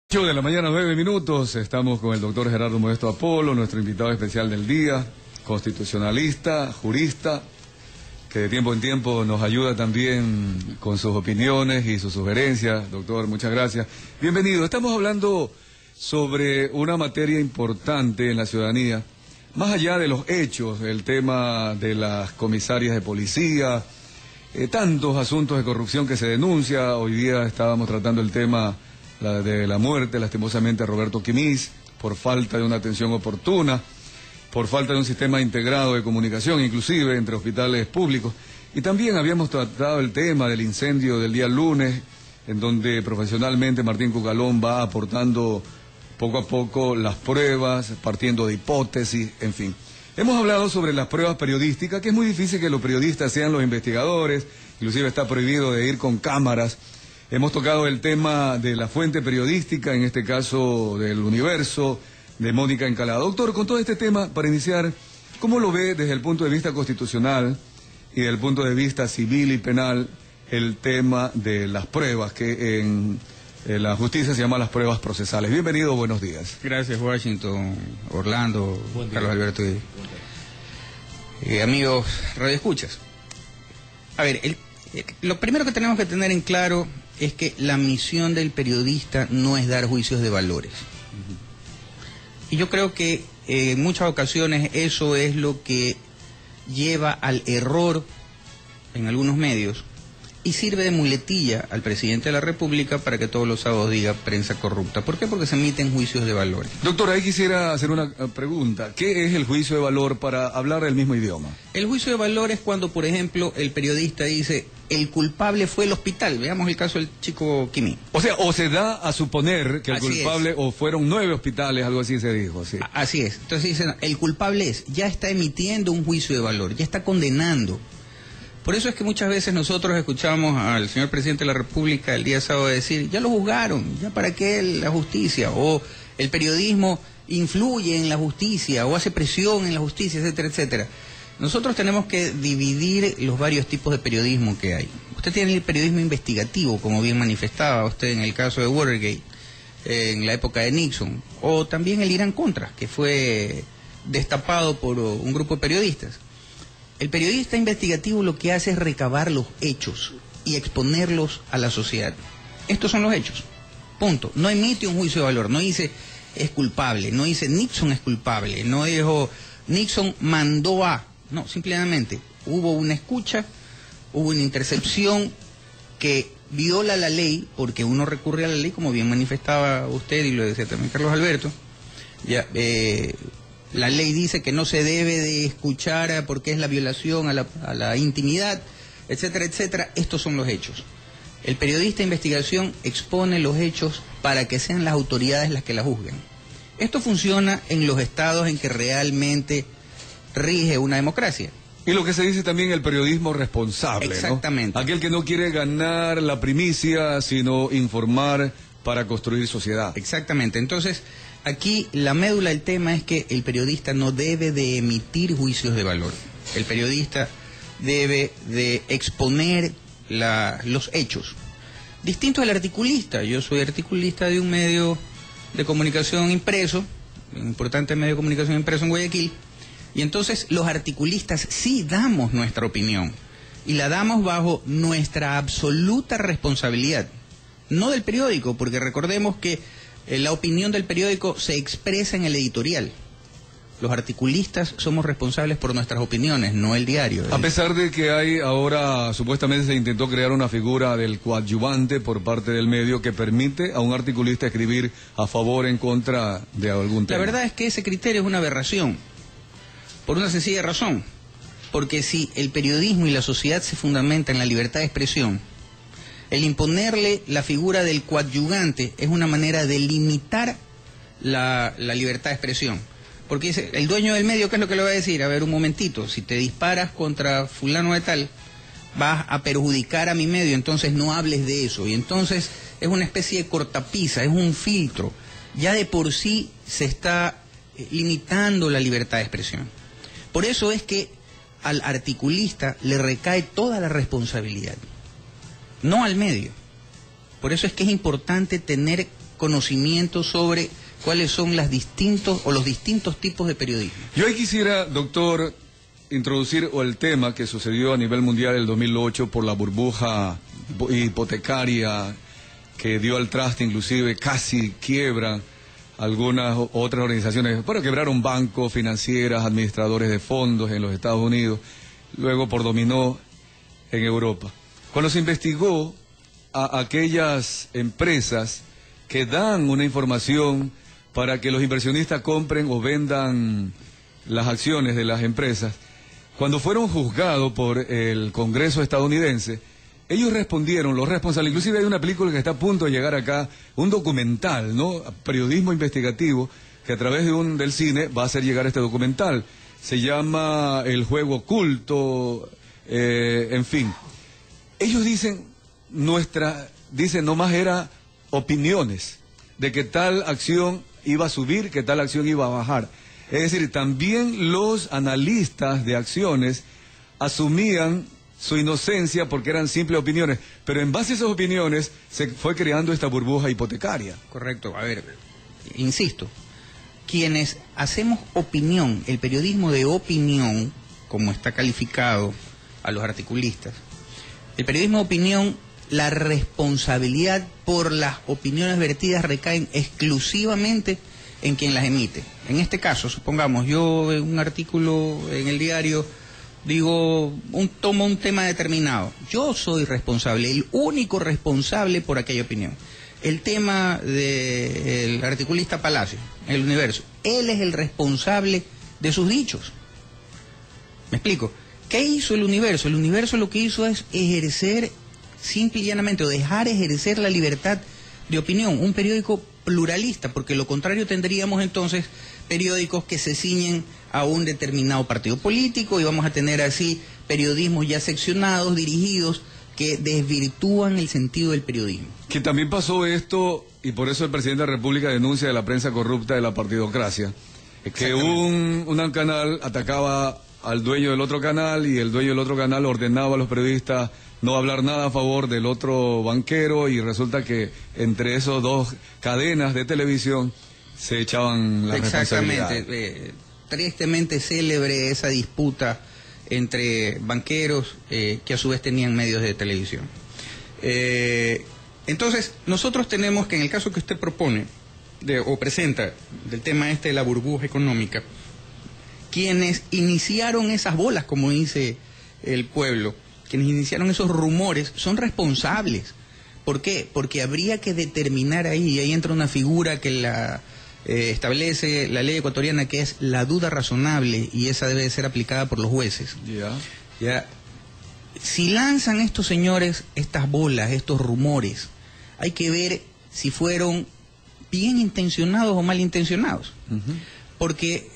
8 de la mañana, 9 minutos. Estamos con el doctor Gerardo Modesto Apolo, nuestro invitado especial del día, constitucionalista, jurista, que de tiempo en tiempo nos ayuda también con sus opiniones y sus sugerencias. Doctor, muchas gracias. Bienvenido. Estamos hablando sobre una materia importante en la ciudadanía, más allá de los hechos, el tema de las comisarias de policía, tantos asuntos de corrupción que se denuncia. Hoy día estábamos tratando el tema de la muerte, lastimosamente, de Roberto Quimís, por falta de una atención oportuna, por falta de un sistema integrado de comunicación, inclusive entre hospitales públicos. Y también habíamos tratado el tema del incendio del día lunes, en donde profesionalmente Martín Cucalón va aportando poco a poco las pruebas, partiendo de hipótesis, en fin. Hemos hablado sobre las pruebas periodísticas, que es muy difícil que los periodistas sean los investigadores, inclusive está prohibido de ir con cámaras. Hemos tocado el tema de la fuente periodística, en este caso del Universo, de Mónica Encalada. Doctor, con todo este tema, para iniciar, ¿cómo lo ve desde el punto de vista constitucional y desde el punto de vista civil y penal el tema de las pruebas, que en la justicia se llama las pruebas procesales? Bienvenido, buenos días. Gracias, Washington, Orlando, Carlos Alberto y amigos radioescuchas. A ver, lo primero que tenemos que tener en claro es que la misión del periodista no es dar juicios de valores. Y yo creo que en muchas ocasiones eso es lo que lleva al error en algunos medios y sirve de muletilla al presidente de la República para que todos los sábados diga prensa corrupta. ¿Por qué? Porque se emiten juicios de valores. Doctor, ahí quisiera hacer una pregunta. ¿Qué es el juicio de valor para hablar el mismo idioma? El juicio de valor es cuando, por ejemplo, el periodista dice el culpable fue el hospital. Veamos el caso del chico Quimí. O sea, o se da a suponer que el culpable, o fueron 9 hospitales, algo así se dijo. Sí. Así es. Entonces dicen, el culpable ya está emitiendo un juicio de valor, ya está condenando. Por eso es que muchas veces nosotros escuchamos al señor presidente de la República el día sábado decir, ya lo juzgaron, ya para qué la justicia, o el periodismo influye en la justicia, o hace presión en la justicia, etcétera, etcétera. Nosotros tenemos que dividir los varios tipos de periodismo que hay. Usted tiene el periodismo investigativo, como bien manifestaba usted en el caso de Watergate, en la época de Nixon, o también el Irán-Contra, que fue destapado por un grupo de periodistas. El periodista investigativo lo que hace es recabar los hechos y exponerlos a la sociedad. Estos son los hechos. Punto. No emite un juicio de valor, no dice es culpable, no dice Nixon es culpable, no dijo Nixon mandó a... No, simplemente hubo una escucha, hubo una intercepción que viola la ley, porque uno recurre a la ley, como bien manifestaba usted y lo decía también Carlos Alberto. Ya, la ley dice que no se debe de escuchar porque es la violación a la intimidad, etcétera, etcétera. Estos son los hechos. El periodista de investigación expone los hechos para que sean las autoridades las que la juzguen. Esto funciona en los estados en que realmente rige una democracia. Y lo que se dice también el periodismo responsable, exactamente, ¿no? Aquel que no quiere ganar la primicia, sino informar para construir sociedad. Exactamente. Entonces, aquí la médula del tema es que el periodista no debe de emitir juicios de valor. El periodista debe de exponer los hechos. Distinto al articulista. Yo soy articulista de un medio de comunicación impreso, un importante medio de comunicación impreso en Guayaquil, y entonces los articulistas sí damos nuestra opinión, y la damos bajo nuestra absoluta responsabilidad, no del periódico, porque recordemos que la opinión del periódico se expresa en el editorial. Los articulistas somos responsables por nuestras opiniones, no el diario. A pesar de que hay ahora, supuestamente se intentó crear una figura del coadyuvante por parte del medio que permite a un articulista escribir a favor o en contra de algún tema. La verdad es que ese criterio es una aberración, por una sencilla razón. Porque si el periodismo y la sociedad se fundamentan en la libertad de expresión, el imponerle la figura del coadyuvante es una manera de limitar la libertad de expresión. Porque dice, el dueño del medio, ¿qué es lo que le va a decir? A ver, un momentito, si te disparas contra fulano de tal, vas a perjudicar a mi medio, entonces no hables de eso. Y entonces es una especie de cortapisa, es un filtro. Ya de por sí se está limitando la libertad de expresión. Por eso es que al articulista le recae toda la responsabilidad, no al medio. Por eso es que es importante tener conocimiento sobre cuáles son los distintos tipos de periodismo. Yo ahí quisiera, doctor, introducir el tema que sucedió a nivel mundial en el 2008 por la burbuja hipotecaria que dio al traste, inclusive casi quiebra algunas otras organizaciones. Bueno, quebraron bancos, financieras, administradores de fondos en los Estados Unidos, luego por dominó en Europa. Cuando se investigó a aquellas empresas que dan una información para que los inversionistas compren o vendan las acciones de las empresas, cuando fueron juzgados por el Congreso estadounidense, ellos respondieron, los responsables, inclusive hay una película que está a punto de llegar acá, un documental, ¿no? Periodismo investigativo, que a través del cine va a hacer llegar este documental. Se llama El Juego Oculto, en fin. Ellos dicen, nomás era opiniones de que tal acción iba a subir, que tal acción iba a bajar. Es decir, también los analistas de acciones asumían su inocencia porque eran simples opiniones, pero en base a esas opiniones se fue creando esta burbuja hipotecaria. Correcto. A ver, insisto, quienes hacemos opinión, el periodismo de opinión, como está calificado a los articulistas, el periodismo de opinión, la responsabilidad por las opiniones vertidas recaen exclusivamente en quien las emite. En este caso, supongamos, yo en un artículo en el diario digo, tomo un tema determinado. Yo soy responsable, el único responsable por aquella opinión. El tema del articulista Palacio, El Universo, él es el responsable de sus dichos. ¿Me explico? ¿Qué hizo El Universo? El Universo lo que hizo es ejercer, simple y llanamente, o dejar ejercer la libertad de opinión, un periódico pluralista, porque lo contrario tendríamos entonces periódicos que se ciñen a un determinado partido político y vamos a tener así periodismos ya seccionados, dirigidos, que desvirtúan el sentido del periodismo. Que también pasó esto, y por eso el presidente de la República denuncia de la prensa corrupta de la partidocracia, que un canal atacaba al dueño del otro canal y el dueño del otro canal ordenaba a los periodistas no hablar nada a favor del otro banquero y resulta que entre esos dos cadenas de televisión se echaban las responsabilidades. Exactamente. Tristemente célebre esa disputa entre banqueros que a su vez tenían medios de televisión. Entonces, nosotros tenemos que en el caso que usted propone o presenta del tema de la burbuja económica, quienes iniciaron esas bolas, como dice el pueblo, quienes iniciaron esos rumores, son responsables. ¿Por qué? Porque habría que determinar ahí, y ahí entra una figura que establece la ley ecuatoriana, que es la duda razonable, y esa debe ser aplicada por los jueces. Ya. Si lanzan estos señores estas bolas, estos rumores, hay que ver si fueron bien intencionados o mal intencionados. Porque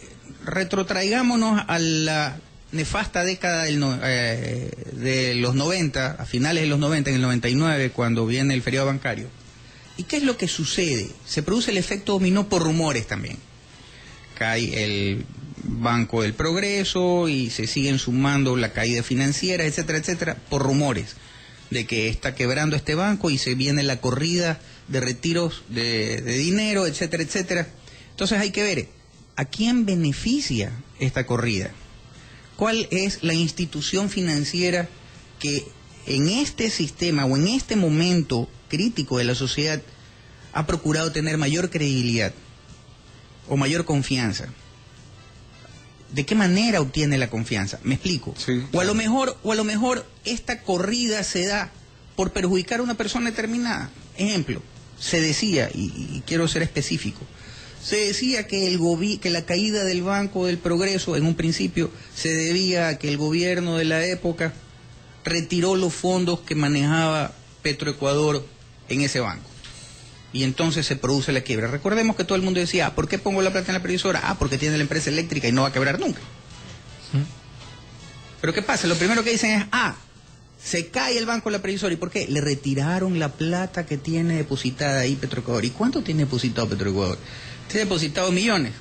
retrotraigámonos a la nefasta década de los 90, a finales de los 90, en el 99, cuando viene el feriado bancario. ¿Y qué es lo que sucede? Se produce el efecto dominó por rumores también. Cae el Banco del Progreso y se siguen sumando la caída financiera, etcétera, etcétera, por rumores de que está quebrando este banco y se viene la corrida de retiros de dinero, etcétera, etcétera. Entonces hay que ver a quién beneficia esta corrida. ¿Cuál es la institución financiera que en este sistema o en este momento crítico de la sociedad ha procurado tener mayor credibilidad o mayor confianza? ¿De qué manera obtiene la confianza? ¿Me explico? Sí. O a lo mejor esta corrida se da por perjudicar a una persona determinada. Ejemplo, se decía, y quiero ser específico, se decía que que la caída del Banco del Progreso en un principio se debía a que el gobierno de la época retiró los fondos que manejaba Petroecuador en ese banco. Y entonces se produce la quiebra. Recordemos que todo el mundo decía, ¿por qué pongo la plata en la previsora? Porque tiene la empresa eléctrica y no va a quebrar nunca. Pero ¿qué pasa? Lo primero que dicen es, se cae el banco de la previsora. ¿Y por qué? Le retiraron la plata que tiene depositada ahí Petroecuador. ¿Y cuánto tiene depositado Petroecuador? Tiene depositado millones.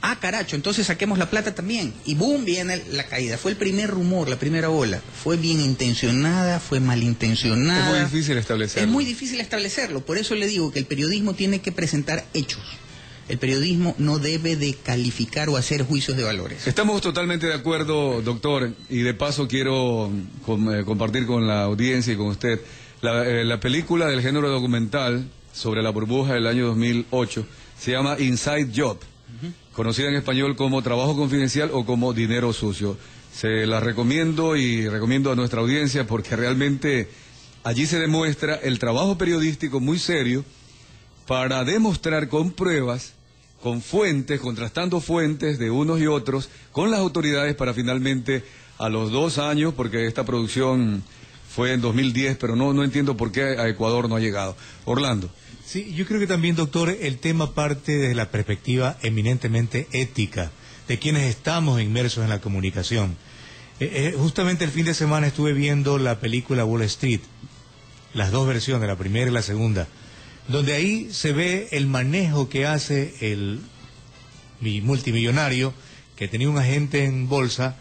Ah, caracho, entonces saquemos la plata también. Y boom, viene la caída. Fue el primer rumor, la primera ola. Fue bien intencionada, fue malintencionada. Es muy difícil establecerlo. Es muy difícil establecerlo. Por eso le digo que el periodismo tiene que presentar hechos. El periodismo no debe de calificar o hacer juicios de valores. Estamos totalmente de acuerdo, doctor, y de paso quiero compartir con la audiencia y con usted la película del género documental sobre la burbuja del año 2008, se llama Inside Job, conocida en español como Trabajo Confidencial o como Dinero Sucio. Se la recomiendo y recomiendo a nuestra audiencia porque realmente allí se demuestra el trabajo periodístico muy serio para demostrar con pruebas, con fuentes, contrastando fuentes de unos y otros, con las autoridades para finalmente a los 2 años, porque esta producción fue en 2010, pero no entiendo por qué a Ecuador no ha llegado. Orlando. Sí, yo creo que también, doctor, el tema parte desde la perspectiva eminentemente ética, de quienes estamos inmersos en la comunicación. Justamente el fin de semana estuve viendo la película Wall Street, las 2 versiones, la primera y la segunda, donde ahí se ve el manejo que hace el multimillonario, que tenía un agente en bolsa,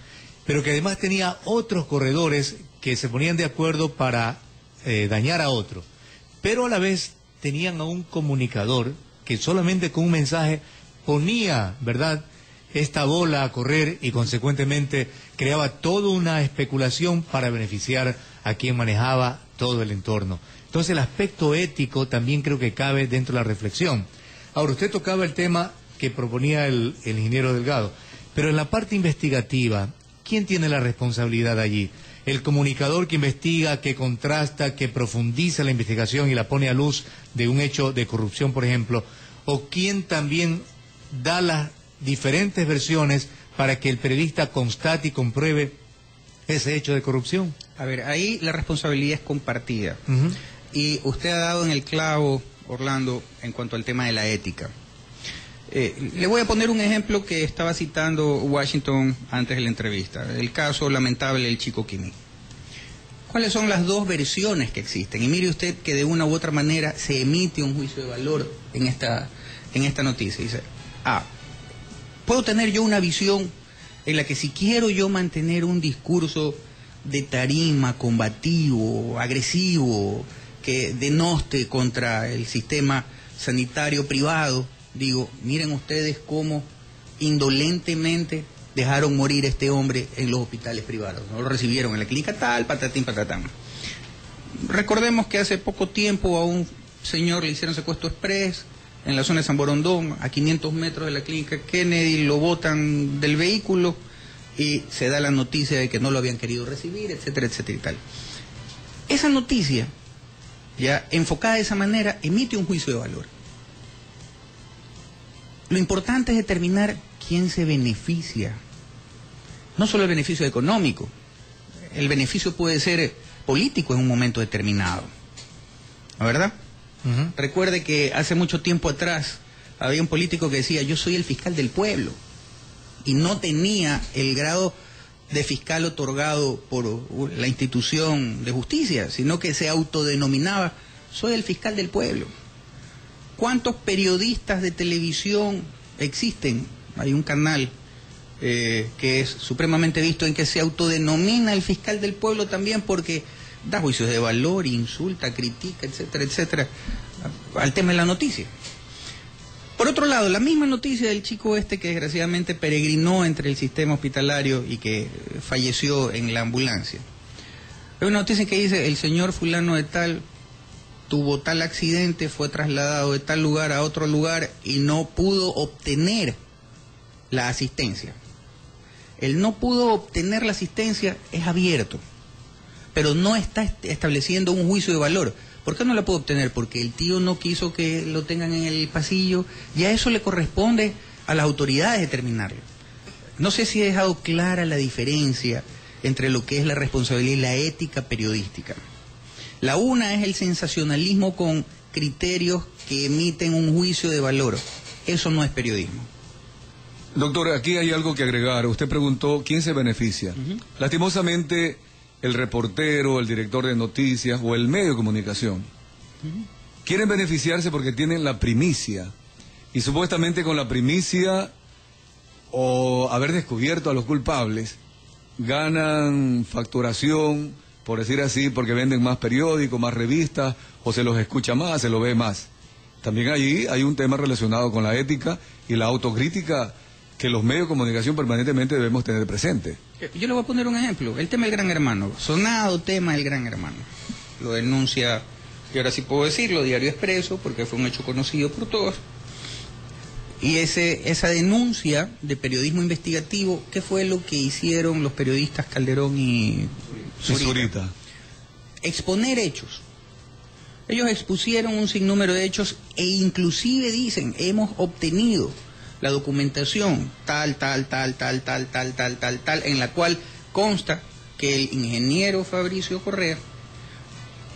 pero que además tenía otros corredores que se ponían de acuerdo para dañar a otro, pero a la vez tenían a un comunicador que solamente con un mensaje ponía, ¿verdad?, esta bola a correr y consecuentemente creaba toda una especulación para beneficiar a quien manejaba todo el entorno. Entonces el aspecto ético también creo que cabe dentro de la reflexión. Ahora, usted tocaba el tema que proponía el ingeniero Delgado, pero en la parte investigativa, ¿quién tiene la responsabilidad allí? El comunicador que investiga, que contrasta, que profundiza la investigación y la pone a luz de un hecho de corrupción, por ejemplo, o quién también da las diferentes versiones para que el periodista constate y compruebe ese hecho de corrupción. A ver, ahí la responsabilidad es compartida. Y usted ha dado en el clavo, Orlando, en cuanto al tema de la ética. Le voy a poner un ejemplo que estaba citando Washington antes de la entrevista, el caso lamentable del chico Kimi. ¿Cuáles son las 2 versiones que existen? Y mire usted que de una u otra manera se emite un juicio de valor en esta noticia. Dice, puedo tener yo una visión en la que si quiero yo mantener un discurso de tarima, combativo, agresivo, que denoste contra el sistema sanitario privado, digo, miren ustedes cómo indolentemente dejaron morir a este hombre en los hospitales privados. No lo recibieron en la clínica tal, patatín, patatán. Recordemos que hace poco tiempo a un señor le hicieron secuestro express en la zona de San Borondón, a 500 metros de la clínica Kennedy, lo botan del vehículo y se da la noticia de que no lo habían querido recibir, etcétera, etcétera y tal. Esa noticia, ya enfocada de esa manera, emite un juicio de valor. Lo importante es determinar quién se beneficia. No solo el beneficio económico, el beneficio puede ser político en un momento determinado. ¿No, verdad? Recuerde que hace mucho tiempo atrás había un político que decía, yo soy el fiscal del pueblo, y no tenía el grado de fiscal otorgado por la institución de justicia, sino que se autodenominaba, soy el fiscal del pueblo. ¿Cuántos periodistas de televisión existen? Hay un canal que es supremamente visto en que se autodenomina el fiscal del pueblo también porque da juicios de valor, insulta, critica, etcétera, etcétera, al tema de la noticia. Por otro lado, la misma noticia del chico este que desgraciadamente peregrinó entre el sistema hospitalario y que falleció en la ambulancia. Hay una noticia que dice, el señor fulano de tal tuvo tal accidente, fue trasladado de tal lugar a otro lugar y no pudo obtener la asistencia. El no pudo obtener la asistencia es abierto, pero no está estableciendo un juicio de valor. ¿Por qué no la pudo obtener? Porque el tío no quiso que lo tengan en el pasillo. Ya eso le corresponde a las autoridades determinarlo. No sé si he dejado clara la diferencia entre lo que es la responsabilidad y la ética periodística. La una es el sensacionalismo con criterios que emiten un juicio de valor. Eso no es periodismo. Doctor, aquí hay algo que agregar. Usted preguntó quién se beneficia. Lastimosamente, el reportero, el director de noticias o el medio de comunicación quieren beneficiarse porque tienen la primicia. Y supuestamente con la primicia o haber descubierto a los culpables, ganan facturación, por decir así, porque venden más periódicos, más revistas, o se los escucha más, se los ve más. También allí hay un tema relacionado con la ética y la autocrítica que los medios de comunicación permanentemente debemos tener presente. Yo le voy a poner un ejemplo, el tema del Gran Hermano, sonado tema del Gran Hermano. Lo denuncia, y ahora sí puedo decirlo, Diario Expreso, porque fue un hecho conocido por todos. Y esa denuncia de periodismo investigativo, ¿qué fue lo que hicieron los periodistas Calderón y Zurita? Exponer hechos. Ellos expusieron un sinnúmero de hechos e inclusive dicen, hemos obtenido la documentación tal, en la cual consta que el ingeniero Fabricio Correa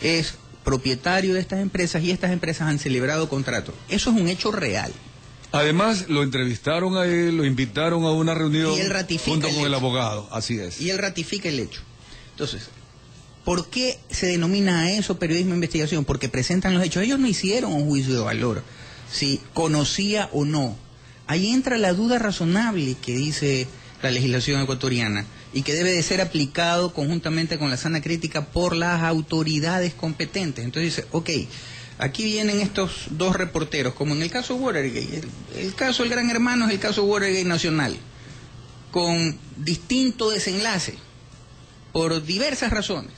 es propietario de estas empresas y estas empresas han celebrado contratos. Eso es un hecho real. Además, lo entrevistaron a él, lo invitaron a una reunión y él ratifica junto con el hecho. Abogado, así es. Y él ratifica el hecho. Entonces, ¿por qué se denomina a eso periodismo de investigación? Porque presentan los hechos. Ellos no hicieron un juicio de valor, si conocía o no. Ahí entra la duda razonable que dice la legislación ecuatoriana y que debe de ser aplicado conjuntamente con la sana crítica por las autoridades competentes. Entonces dice, ok, aquí vienen estos dos reporteros, como en el caso Watergate. El caso del Gran Hermano es el caso Watergate nacional, con distinto desenlace, por diversas razones.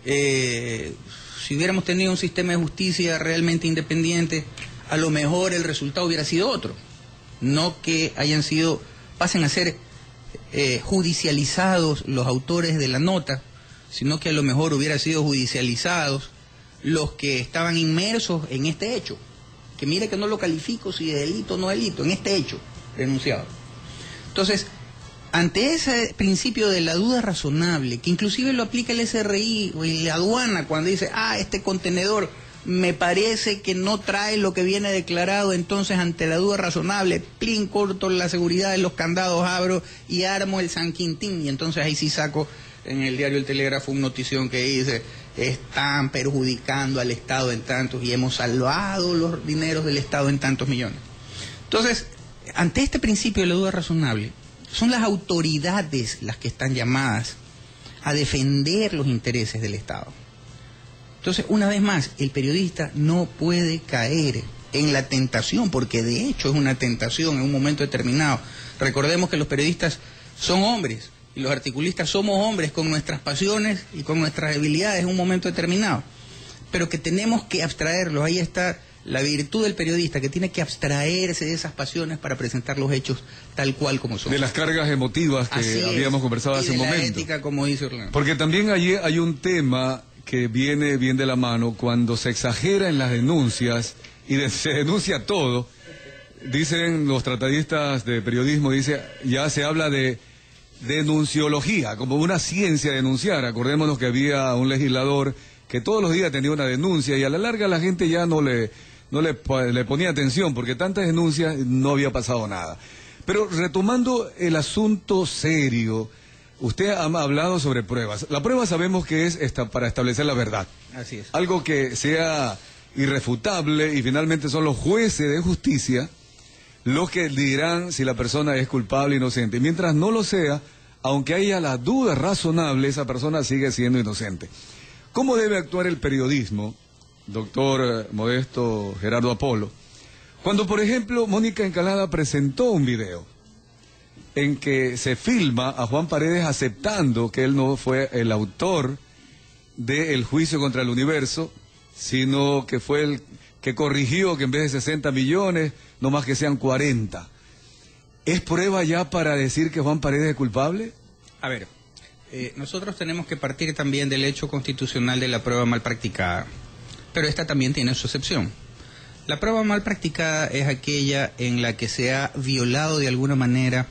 Si hubiéramos tenido un sistema de justicia realmente independiente, a lo mejor el resultado hubiera sido otro. No que pasen a ser judicializados los autores de la nota, sino que a lo mejor hubiera sido judicializados los que estaban inmersos en este hecho. Que mire que no lo califico si de delito o no delito, en este hecho denunciado. Entonces, ante ese principio de la duda razonable, que inclusive lo aplica el SRI o la aduana cuando dice, este contenedor me parece que no trae lo que viene declarado, entonces ante la duda razonable, plin, corto la seguridad de los candados, abro y armo el San Quintín, y entonces ahí sí saco en el diario El Telégrafo una notición que dice, están perjudicando al Estado en tantos y hemos salvado los dineros del Estado en tantos millones. Entonces, ante este principio de la duda razonable, son las autoridades las que están llamadas a defender los intereses del Estado. Entonces, una vez más, el periodista no puede caer en la tentación, porque de hecho es una tentación en un momento determinado. Recordemos que los periodistas son hombres y los articulistas somos hombres con nuestras pasiones y con nuestras debilidades en un momento determinado, pero que tenemos que abstraerlos. Ahí está la virtud del periodista, que tiene que abstraerse de esas pasiones para presentar los hechos tal cual como son. De las cargas emotivas que habíamos conversado hace un momento. Y de la ética, como dice Orlando. Porque también allí hay un tema que viene bien de la mano cuando se exagera en las denuncias y se denuncia todo. Dicen los tratadistas de periodismo, ya se habla de denunciología, como una ciencia de denunciar. Acordémonos que había un legislador que todos los días tenía una denuncia y a la larga la gente ya no le ponía atención porque tantas denuncias no había pasado nada. Pero retomando el asunto serio, usted ha hablado sobre pruebas. La prueba sabemos que es para establecer la verdad. Así es. Algo que sea irrefutable y finalmente son los jueces de justicia los que dirán si la persona es culpable o inocente. Mientras no lo sea, aunque haya la duda razonable, esa persona sigue siendo inocente. ¿Cómo debe actuar el periodismo, doctor Modesto Gerardo Apolo, cuando, por ejemplo, Mónica Encalada presentó un video en que se filma a Juan Paredes aceptando que él no fue el autor del juicio contra el Universo, sino que fue el que corrigió que en vez de 60 millones, no más que sean 40? ¿Es prueba ya para decir que Juan Paredes es culpable? A ver, nosotros tenemos que partir también del hecho constitucional de la prueba mal practicada, pero esta también tiene su excepción. La prueba mal practicada es aquella en la que se ha violado de alguna manera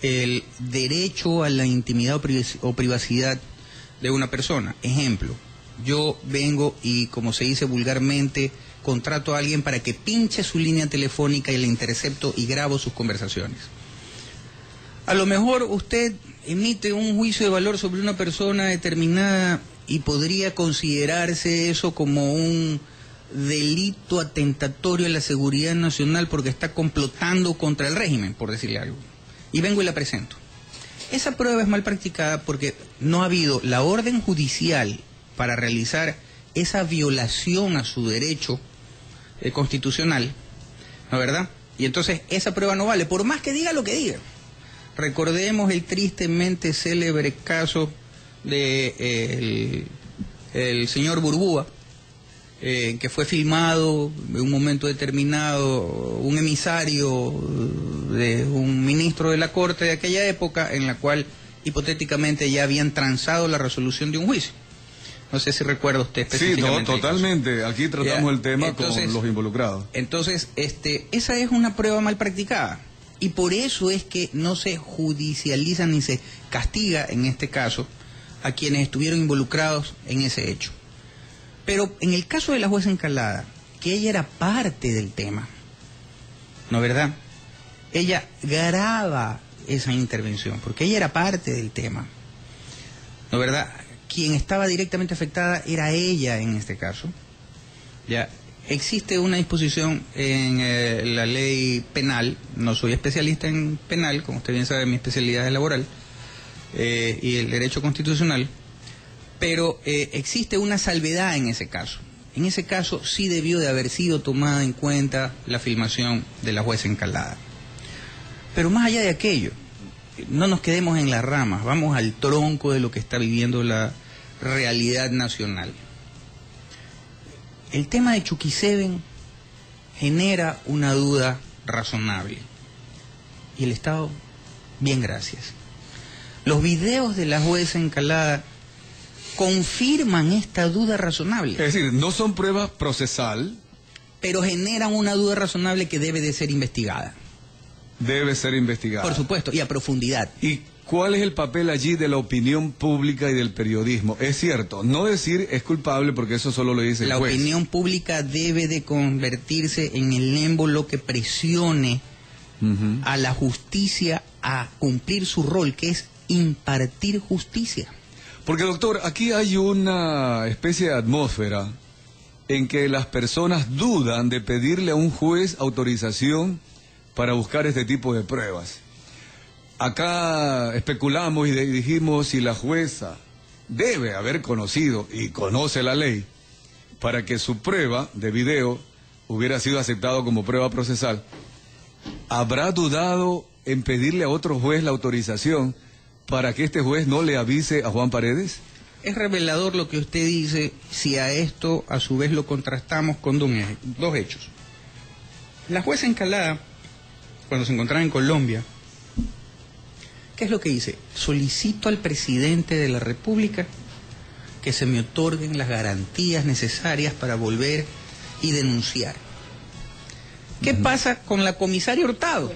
el derecho a la intimidad o privacidad de una persona. Ejemplo, yo vengo y, como se dice vulgarmente, contrato a alguien para que pinche su línea telefónica y le intercepto y grabo sus conversaciones. A lo mejor usted emite un juicio de valor sobre una persona determinada y podría considerarse eso como un delito atentatorio a la seguridad nacional porque está complotando contra el régimen, por decirle algo. y vengo y la presento. Esa prueba es mal practicada porque no ha habido la orden judicial para realizar esa violación a su derecho constitucional, ¿no es verdad? Y entonces esa prueba no vale, por más que diga lo que diga. Recordemos el tristemente célebre caso de el señor Burbúa, que fue filmado en un momento determinado, un emisario de un ministro de la Corte de aquella época, en la cual hipotéticamente ya habían transado la resolución de un juicio. No sé si recuerda usted específicamente. Sí, no, totalmente. Aquí tratamos el tema con los involucrados. Entonces, esa es una prueba mal practicada. Y por eso es que no se judicializa ni se castiga, en este caso, a quienes estuvieron involucrados en ese hecho. Pero en el caso de la jueza Encalada, que ella era parte del tema, ¿no es verdad? Ella graba esa intervención, porque ella era parte del tema, ¿no es verdad? Quien estaba directamente afectada era ella en este caso. Ya existe una disposición en la ley penal, no soy especialista en penal, como usted bien sabe, mi especialidad es laboral y el derecho constitucional, pero existe una salvedad en ese caso. En ese caso sí debió de haber sido tomada en cuenta la filmación de la jueza Encalada. Pero más allá de aquello, no nos quedemos en las ramas, vamos al tronco de lo que está viviendo la realidad nacional. El tema de Chuquiseven genera una duda razonable. Y el Estado, bien, gracias. Los videos de la jueza Encalada confirman esta duda razonable. Es decir, no son pruebas procesal, pero generan una duda razonable que debe de ser investigada. Debe ser investigada. Por supuesto, y a profundidad. ¿Y cuál es el papel allí de la opinión pública y del periodismo? Es cierto, no decir es culpable porque eso solo lo dice el juez. La opinión pública debe de convertirse en el émbolo que presione a la justicia a cumplir su rol, que es impartir justicia. Porque, doctor, aquí hay una especie de atmósfera en que las personas dudan de pedirle a un juez autorización para buscar este tipo de pruebas. Acá especulamos y dijimos si la jueza debe haber conocido y conoce la ley para que su prueba de video hubiera sido aceptado como prueba procesal. ¿Habrá dudado en pedirle a otro juez la autorización para que este juez no le avise a Juan Paredes? Es revelador lo que usted dice si a esto a su vez lo contrastamos con dos hechos. La jueza Encalada, cuando se encontraba en Colombia, ¿qué es lo que dice? Solicito al presidente de la República que se me otorguen las garantías necesarias para volver y denunciar. ¿Qué pasa con la comisaria Hurtado?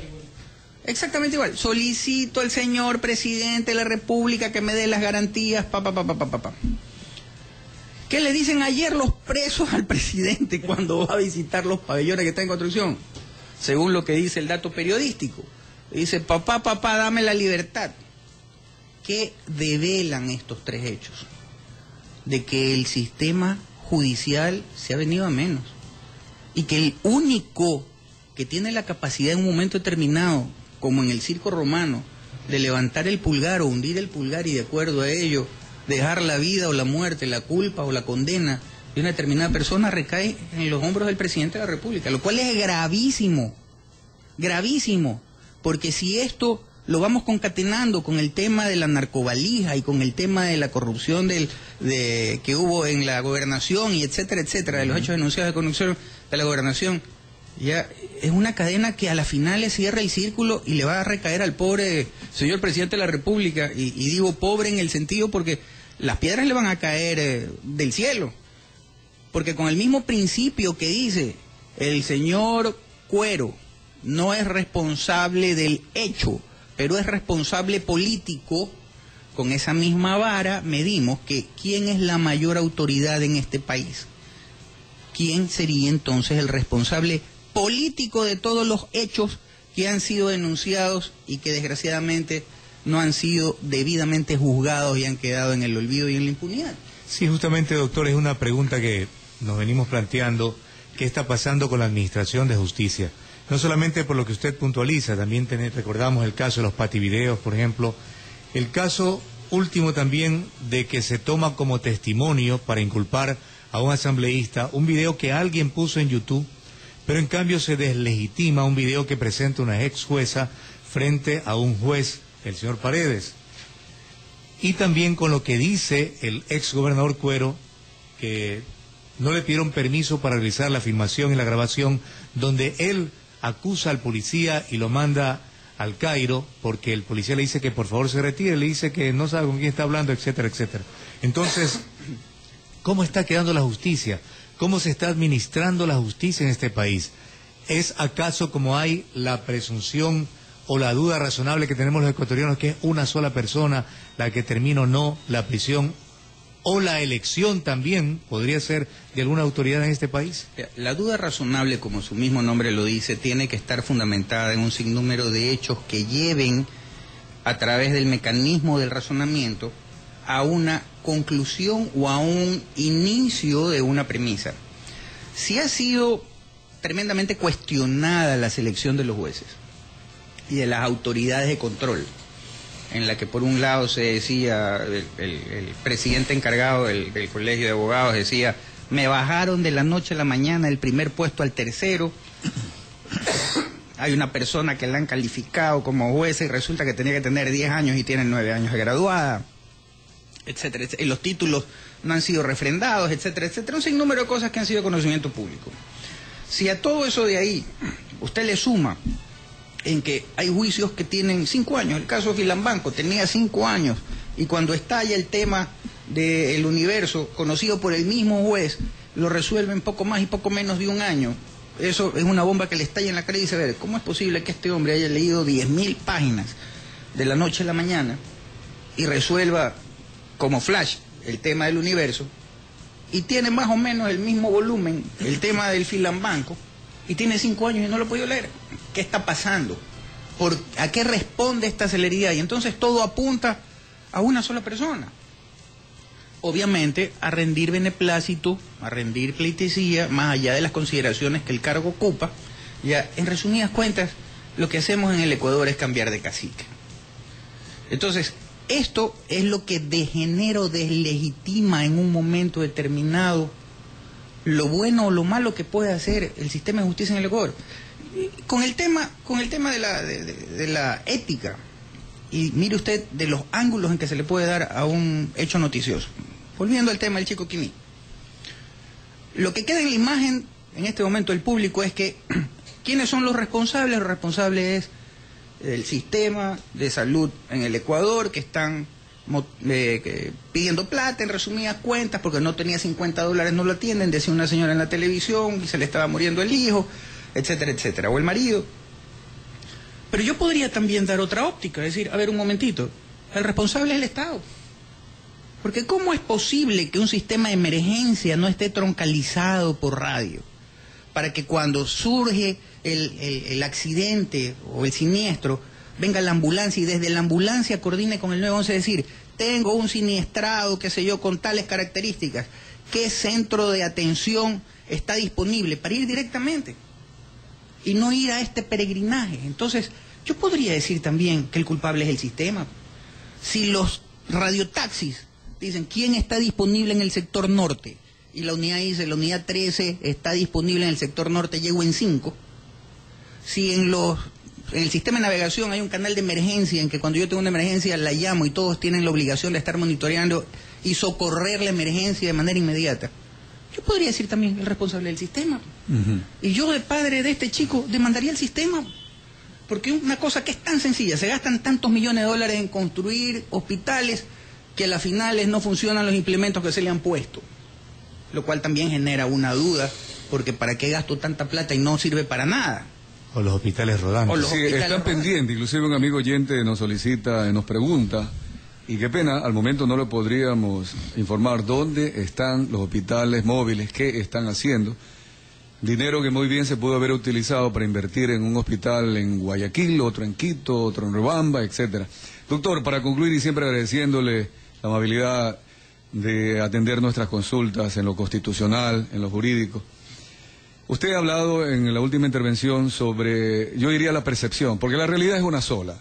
Exactamente igual. Solicito al señor presidente de la República que me dé las garantías, ¿Qué le dicen ayer los presos al presidente cuando va a visitar los pabellones que están en construcción? Según lo que dice el dato periodístico. Dice, papá, dame la libertad. ¿Qué develan estos tres hechos? De que el sistema judicial se ha venido a menos. Y que el único que tiene la capacidad en un momento determinado, como en el circo romano, de levantar el pulgar o hundir el pulgar y de acuerdo a ello, dejar la vida o la muerte, la culpa o la condena de una determinada persona, recae en los hombros del presidente de la República, lo cual es gravísimo, gravísimo, porque si esto lo vamos concatenando con el tema de la narcovalija y con el tema de la corrupción que hubo en la gobernación y etcétera, de los hechos denunciados de corrupción de la gobernación, ya es una cadena que a la final le cierra el círculo y le va a recaer al pobre señor presidente de la República, y digo pobre en el sentido porque las piedras le van a caer del cielo, porque con el mismo principio que dice el señor Cuero no es responsable del hecho, pero es responsable político, con esa misma vara medimos que quién es la mayor autoridad en este país. ¿Quién sería entonces el responsable político de todos los hechos que han sido denunciados y que desgraciadamente no han sido debidamente juzgados y han quedado en el olvido y en la impunidad? Sí, justamente, doctor, es una pregunta que nos venimos planteando. ¿Qué está pasando con la administración de justicia? No solamente por lo que usted puntualiza, también recordamos el caso de los pativideos, por ejemplo, el caso último también de que se toma como testimonio para inculpar a un asambleísta un video que alguien puso en YouTube, pero en cambio se deslegitima un video que presenta una ex jueza frente a un juez, el señor Paredes. Y también con lo que dice el ex gobernador Cuero, que no le pidieron permiso para realizar la filmación y la grabación, donde él acusa al policía y lo manda al Cairo, porque el policía le dice que por favor se retire, le dice que no sabe con quién está hablando, etcétera, etcétera. Entonces, ¿cómo está quedando la justicia? ¿Cómo se está administrando la justicia en este país? ¿Es acaso como hay la presunción o la duda razonable que tenemos los ecuatorianos que es una sola persona la que termina o no la prisión? ¿O la elección también podría ser de alguna autoridad en este país? La duda razonable, como su mismo nombre lo dice, tiene que estar fundamentada en un sinnúmero de hechos que lleven, a través del mecanismo del razonamiento, a una conclusión o a un inicio de una premisa. Si ha sido tremendamente cuestionada la selección de los jueces y de las autoridades de control, en la que por un lado se decía, el presidente encargado del Colegio de Abogados decía, me bajaron de la noche a la mañana el primer puesto al tercero, hay una persona que la han calificado como jueza y resulta que tenía que tener 10 años y tiene 9 años de graduada, etcétera, etcétera, y los títulos no han sido refrendados, etcétera, etcétera, un sinnúmero de cosas que han sido de conocimiento público. Si a todo eso de ahí usted le suma en que hay juicios que tienen 5 años, el caso de Filambanco tenía 5 años, y cuando estalla el tema del Universo, conocido por el mismo juez, lo resuelven poco más y poco menos de un año. Eso es una bomba que le estalla en la cara y dice, a ver, ¿cómo es posible que este hombre haya leído 10.000 páginas de la noche a la mañana y resuelva como flash el tema del Universo, y tiene más o menos el mismo volumen el tema del Filambanco, y tiene 5 años y no lo he podido leer? ¿Qué está pasando? ¿A qué responde esta celeridad? Y entonces todo apunta a una sola persona. Obviamente a rendir beneplácito, a rendir pleitesía, más allá de las consideraciones que el cargo ocupa. Ya, en resumidas cuentas, lo que hacemos en el Ecuador es cambiar de cacique. Entonces, esto es lo que degenera o deslegitima en un momento determinado lo bueno o lo malo que puede hacer el sistema de justicia en el Ecuador. Con el tema de la ética, y mire usted de los ángulos en que se le puede dar a un hecho noticioso. Volviendo al tema del Chico Quimí. Lo que queda en la imagen en este momento del público es que ¿quiénes son los responsables? Los responsables es el sistema de salud en el Ecuador, que están pidiendo plata, en resumidas cuentas, porque no tenía $50, no lo atienden, decía una señora en la televisión, y se le estaba muriendo el hijo, etcétera, etcétera, o el marido. Pero yo podría también dar otra óptica, es decir, a ver un momentito, el responsable es el Estado. Porque ¿cómo es posible que un sistema de emergencia no esté troncalizado por radio? Para que cuando surge el accidente o el siniestro, venga la ambulancia y desde la ambulancia coordine con el 911, es decir, tengo un siniestrado, qué sé yo, con tales características, ¿qué centro de atención está disponible para ir directamente? Y no ir a este peregrinaje. Entonces, yo podría decir también que el culpable es el sistema. Si los radiotaxis dicen quién está disponible en el sector norte, y la unidad dice, la unidad 13 está disponible en el sector norte, llego en 5. Si en el sistema de navegación hay un canal de emergencia en que cuando yo tengo una emergencia la llamo y todos tienen la obligación de estar monitoreando y socorrer la emergencia de manera inmediata, yo podría decir también el responsable del sistema. Y yo, de padre de este chico, demandaría al sistema. Porque una cosa que es tan sencilla, se gastan tantos millones de dólares en construir hospitales que a las finales no funcionan los implementos que se le han puesto. Lo cual también genera una duda, porque ¿para qué gasto tanta plata y no sirve para nada? O los hospitales rodantes. Sí, están pendientes, inclusive un amigo oyente nos solicita, nos pregunta, y qué pena, al momento no le podríamos informar dónde están los hospitales móviles, qué están haciendo. Dinero que muy bien se pudo haber utilizado para invertir en un hospital en Guayaquil, otro en Quito, otro en Riobamba, etcétera. Doctor, para concluir y siempre agradeciéndole la amabilidad de atender nuestras consultas en lo constitucional, en lo jurídico, Usted ha hablado en la última intervención sobre, yo diría, la percepción, porque la realidad es una sola.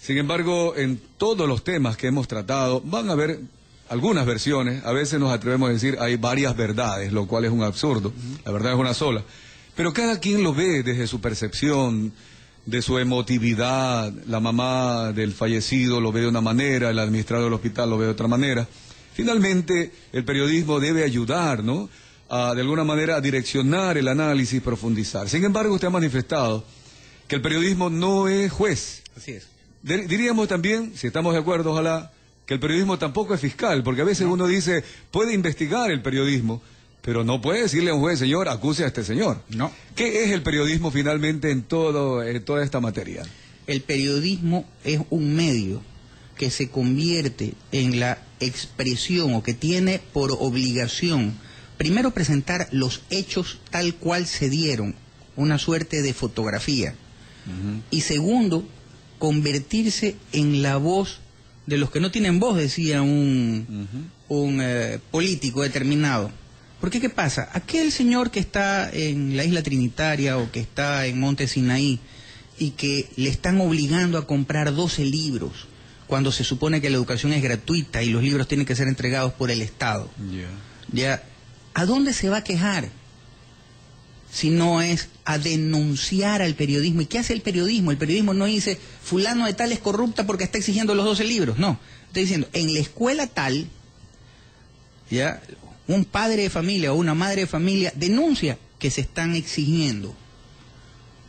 Sin embargo, en todos los temas que hemos tratado, van a haber algunas versiones, a veces nos atrevemos a decir hay varias verdades, lo cual es un absurdo, la verdad es una sola. Pero cada quien lo ve desde su percepción, de su emotividad. La mamá del fallecido lo ve de una manera, el administrador del hospital lo ve de otra manera. Finalmente, el periodismo debe ayudar, ¿no?, de alguna manera a direccionar el análisis, profundizar. Sin embargo, usted ha manifestado que el periodismo no es juez. Así es. Diríamos también, si estamos de acuerdo, ojalá, que el periodismo tampoco es fiscal, porque a veces uno dice, puede investigar el periodismo, pero no puede decirle a un juez, señor, acuse a este señor. No. ¿Qué es el periodismo finalmente en toda esta materia? El periodismo es un medio que se convierte en la expresión o que tiene por obligación, primero, presentar los hechos tal cual se dieron, una suerte de fotografía, y segundo, convertirse en la voz de los que no tienen voz, decía un político determinado. Porque ¿qué pasa? Aquel señor que está en la isla Trinitaria o que está en Monte Sinaí y que le están obligando a comprar 12 libros cuando se supone que la educación es gratuita y los libros tienen que ser entregados por el Estado. Ya, ¿a dónde se va a quejar? Si no es a denunciar al periodismo. ¿Y qué hace el periodismo? El periodismo no dice, fulano de tal es corrupta porque está exigiendo los 12 libros. No, está diciendo, en la escuela tal, ya, un padre de familia o una madre de familia denuncia que se están exigiendo.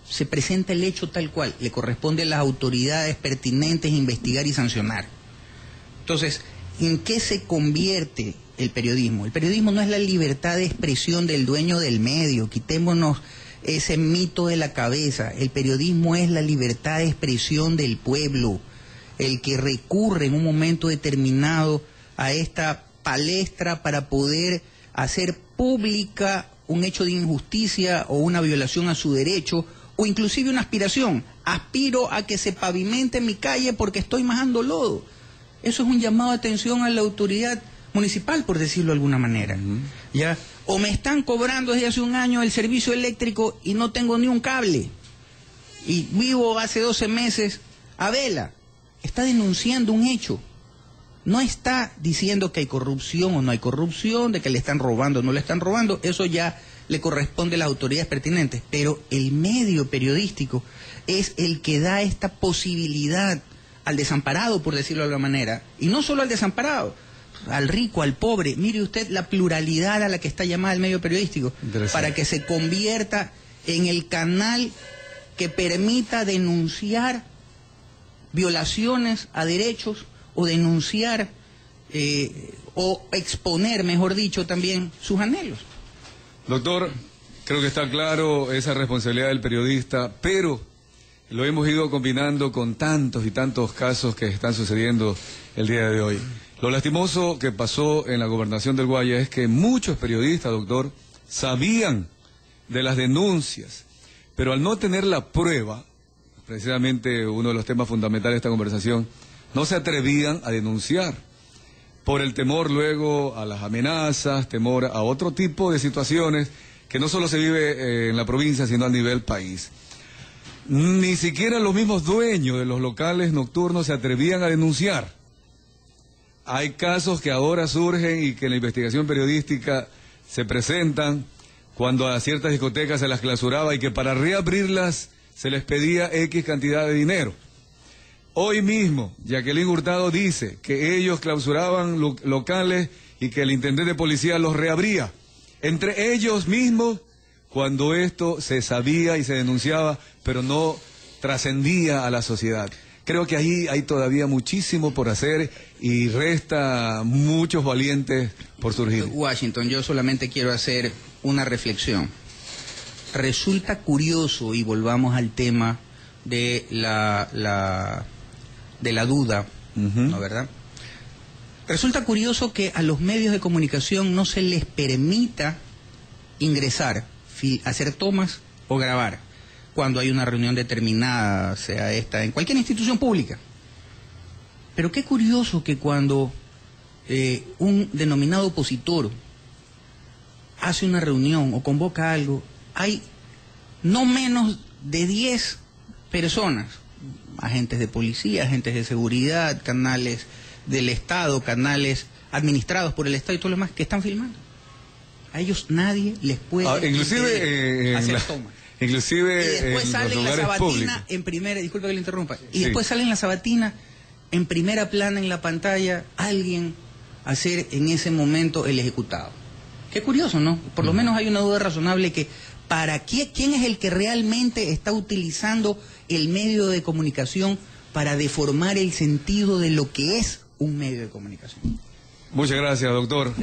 Se presenta el hecho tal cual, le corresponde a las autoridades pertinentes investigar y sancionar. Entonces, ¿en qué se convierte el periodismo? El periodismo no es la libertad de expresión del dueño del medio, quitémonos ese mito de la cabeza. El periodismo es la libertad de expresión del pueblo, el que recurre en un momento determinado a esta palestra para poder hacer pública un hecho de injusticia o una violación a su derecho, o inclusive una aspiración. Aspiro a que se pavimente mi calle porque estoy majando lodo. Eso es un llamado de atención a la autoridad municipal, por decirlo de alguna manera. ¿Ya? O me están cobrando desde hace un año el servicio eléctrico y no tengo ni un cable. Y vivo hace 12 meses a vela. Está denunciando un hecho. No está diciendo que hay corrupción o no hay corrupción, de que le están robando o no le están robando. Eso ya le corresponde a las autoridades pertinentes. Pero el medio periodístico es el que da esta posibilidad al desamparado, por decirlo de alguna manera. Y no solo al desamparado, al rico, al pobre. Mire usted la pluralidad a la que está llamada el medio periodístico, para que se convierta en el canal que permita denunciar violaciones a derechos o denunciar o exponer, mejor dicho, también sus anhelos. Doctor, creo que está claro esa responsabilidad del periodista, pero lo hemos ido combinando con tantos y tantos casos que están sucediendo el día de hoy. Lo lastimoso que pasó en la gobernación del Guaya es que muchos periodistas, doctor, sabían de las denuncias, pero al no tener la prueba, precisamente uno de los temas fundamentales de esta conversación, no se atrevían a denunciar por el temor luego a las amenazas, temor a otro tipo de situaciones que no solo se vive en la provincia, sino a nivel país. Ni siquiera los mismos dueños de los locales nocturnos se atrevían a denunciar. Hay casos que ahora surgen y que en la investigación periodística se presentan cuando a ciertas discotecas se las clausuraba y que para reabrirlas se les pedía X cantidad de dinero. Hoy mismo, Jacqueline Hurtado dice que ellos clausuraban locales y que el intendente de policía los reabría. Entre ellos mismos, cuando esto se sabía y se denunciaba, pero no trascendía a la sociedad. Creo que ahí hay todavía muchísimo por hacer y resta muchos valientes por surgir. Washington, yo solamente quiero hacer una reflexión. Resulta curioso, y volvamos al tema de la duda, ¿no, verdad? Resulta curioso que a los medios de comunicación no se les permita ingresar, hacer tomas o grabar cuando hay una reunión determinada, sea esta, en cualquier institución pública. Pero qué curioso que cuando un denominado opositor hace una reunión o convoca algo, hay no menos de 10 personas, agentes de policía, agentes de seguridad, canales del Estado, canales administrados por el Estado y todo lo demás, que están filmando. A ellos nadie les puede inclusive hacer tomas. Inclusive Y después sale en la sabatina en primera, disculpa que le interrumpa, y después sale en la sabatina en primera plana en la pantalla alguien a ser en ese momento el ejecutado. Qué curioso, ¿no? Por lo menos hay una duda razonable que ¿quién es el que realmente está utilizando el medio de comunicación para deformar el sentido de lo que es un medio de comunicación? Muchas gracias, doctor.